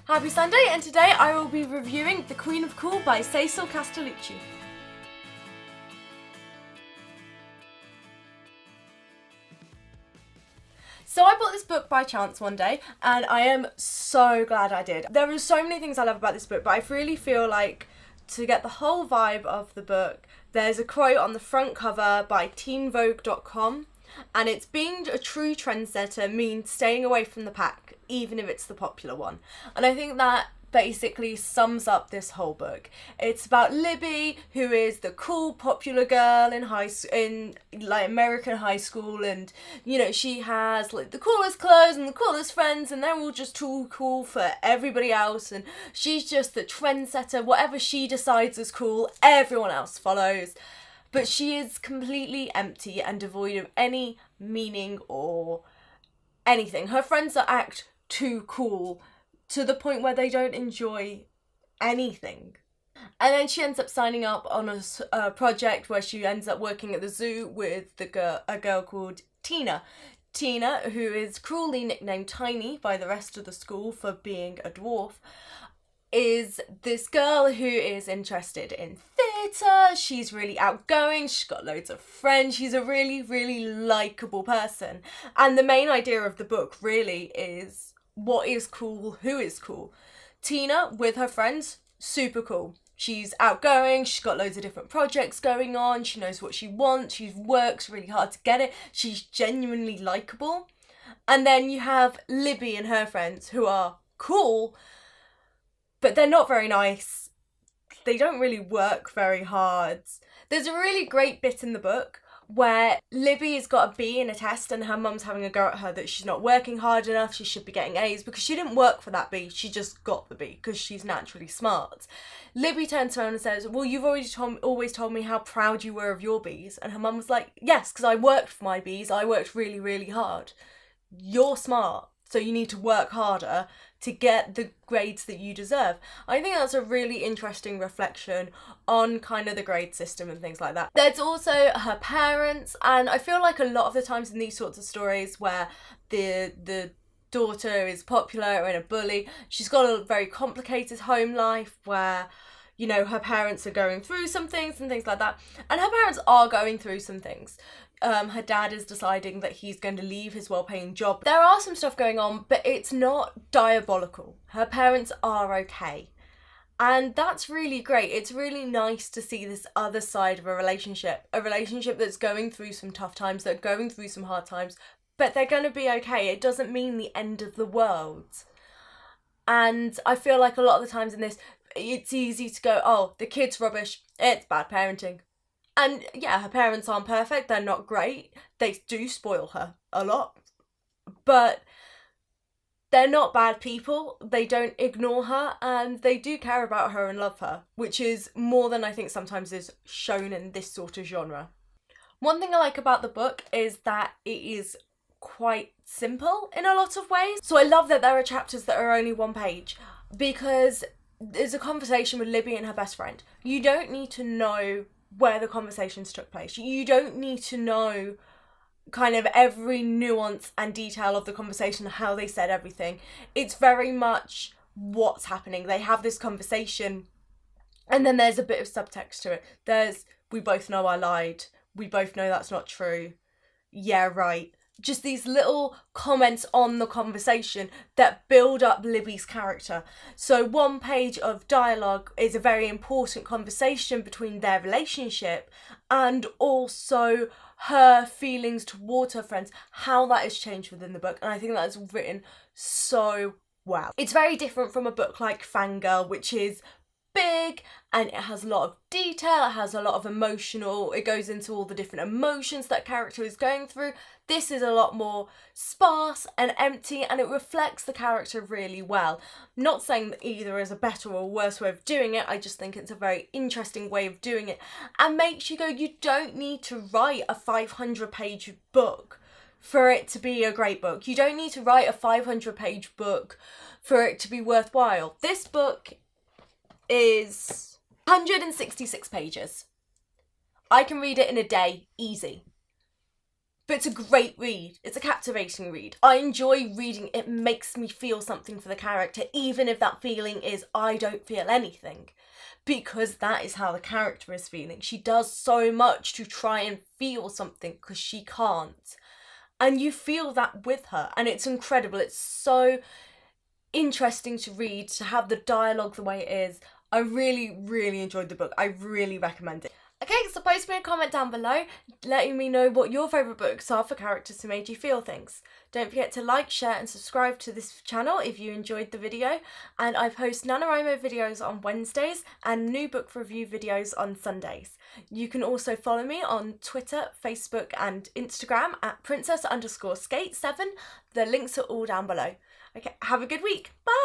Happy Sunday, and today I will be reviewing The Queen of Cool by Cecil Castellucci. So I bought this book by chance one day, and I am so glad I did. There are so many things I love about this book, but I really feel like to get the whole vibe of the book, there's a quote on the front cover by teenvogue.com, and it's being a true trendsetter means staying away from the pack, even if it's the popular one. And I think that basically sums up this whole book. It's about Libby, who is the cool popular girl in American high school, and you know, she has like the coolest clothes and the coolest friends, and they're all just too cool for everybody else, and she's just the trendsetter. Whatever she decides is cool, everyone else follows. But she is completely empty and devoid of any meaning or anything. Her friends act too cool to the point where they don't enjoy anything. And then she ends up signing up on a project where she ends up working at the zoo with a girl called Tina. Tina, who is cruelly nicknamed Tiny by the rest of the school for being a dwarf, is this girl who is interested in theatre. She's really outgoing, she's got loads of friends, she's a really, really likeable person. And the main idea of the book really is what is cool, who is cool. Tina, with her friends, super cool. She's outgoing, she's got loads of different projects going on, she knows what she wants, she works really hard to get it, she's genuinely likeable. And then you have Libby and her friends, who are cool, but they're not very nice. They don't really work very hard. There's a really great bit in the book where Libby's got a B in a test and her mum's having a go at her that she's not working hard enough, she should be getting A's, because she didn't work for that B, she just got the B because she's naturally smart. Libby turns around and says, well, you've always told me how proud you were of your B's. And her mum was like, yes, because I worked for my B's, I worked really, really hard. You're smart, so you need to work harder to get the grades that you deserve. I think that's a really interesting reflection on kind of the grade system and things like that. There's also her parents, and I feel like a lot of the times in these sorts of stories where the daughter is popular and a bully, she's got a very complicated home life where, you know, her parents are going through some things and things like that. And her parents are going through some things. Her dad is deciding that he's going to leave his well-paying job. There are some stuff going on, but it's not diabolical. Her parents are okay. And that's really great. It's really nice to see this other side of a relationship that's going through some tough times, that are going through some hard times, but they're going to be okay. It doesn't mean the end of the world. And I feel like a lot of the times in this, it's easy to go, oh, the kid's rubbish, it's bad parenting. And yeah, her parents aren't perfect, they're not great, they do spoil her a lot, but they're not bad people, they don't ignore her, and they do care about her and love her, which is more than I think sometimes is shown in this sort of genre. One thing I like about the book is that it is quite simple in a lot of ways. So I love that there are chapters that are only one page, because there's a conversation with Libby and her best friend. You don't need to know where the conversations took place. You don't need to know kind of every nuance and detail of the conversation, how they said everything. It's very much what's happening. They have this conversation and then there's a bit of subtext to it. There's, we both know I lied. We both know that's not true. Yeah, right. Just these little comments on the conversation that build up Libby's character. So one page of dialogue is a very important conversation between their relationship and also her feelings towards her friends, how that has changed within the book. And I think that's written so well. It's very different from a book like Fangirl, which is big and it has a lot of detail, it has a lot of it goes into all the different emotions that character is going through. This is a lot more sparse and empty, and it reflects the character really well. Not saying that either is a better or worse way of doing it, I just think it's a very interesting way of doing it, and makes you go, you don't need to write a 500-page book for it to be a great book. You don't need to write a 500-page book for it to be worthwhile. This book is 166 pages. I can read it in a day, easy. But it's a great read. It's a captivating read. I enjoy reading. It makes me feel something for the character, even if that feeling is I don't feel anything. Because that is how the character is feeling. She does so much to try and feel something because she can't. And you feel that with her. And it's incredible. It's so interesting to read, to have the dialogue the way it is. I really, really enjoyed the book. I really recommend it. Okay, so post me a comment down below letting me know what your favourite books are for characters who made you feel things. Don't forget to like, share and subscribe to this channel if you enjoyed the video. And I post NaNoWriMo videos on Wednesdays and new book review videos on Sundays. You can also follow me on Twitter, Facebook and Instagram at princess_skate7. The links are all down below. Okay, have a good week. Bye!